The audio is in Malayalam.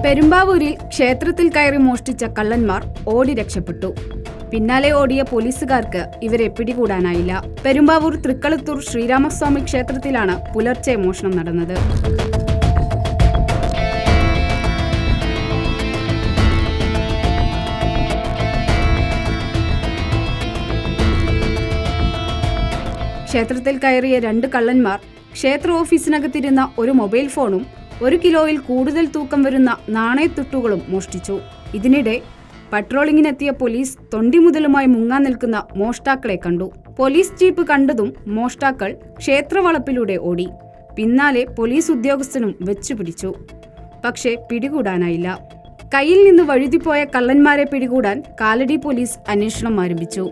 പെരുമ്പാവൂരിൽ ക്ഷേത്രത്തിൽ കയറി മോഷ്ടിച്ച കള്ളന്മാർ ഓടി രക്ഷപ്പെട്ടു. പിന്നാലെ ഓടിയ പോലീസുകാർക്ക് ഇവരെ പിടികൂടാനായില്ല. പെരുമ്പാവൂർ തൃക്കളത്തൂർ ശ്രീരാമസ്വാമി ക്ഷേത്രത്തിലാണ് പുലർച്ചെ മോഷണം നടന്നത്. ക്ഷേത്രത്തിൽ കയറിയ 2 കള്ളന്മാർ ക്ഷേത്ര ഓഫീസിനകത്തിരുന്ന ഒരു മൊബൈൽ ഫോണും 1 കിലോയിൽ കൂടുതൽ തൂക്കം വരുന്ന നാണയത്തുട്ടുകളും മോഷ്ടിച്ചു. ഇതിനിടെ പട്രോളിങ്ങിനെത്തിയ പോലീസ് തൊണ്ടിമുതലുമായി മുങ്ങാൻ നിൽക്കുന്ന മോഷ്ടാക്കളെ കണ്ടു. പോലീസ് ജീപ്പ് കണ്ടതും മോഷ്ടാക്കൾ ക്ഷേത്രവളപ്പിലൂടെ ഓടി. പിന്നാലെ പോലീസ് ഉദ്യോഗസ്ഥനും വെച്ചുപിടിച്ചു. പക്ഷേ പിടികൂടാനായില്ല. കയ്യിൽ നിന്ന് വഴുതിപ്പോയ കള്ളന്മാരെ പിടികൂടാൻ കാലടി പോലീസ് അന്വേഷണം ആരംഭിച്ചു.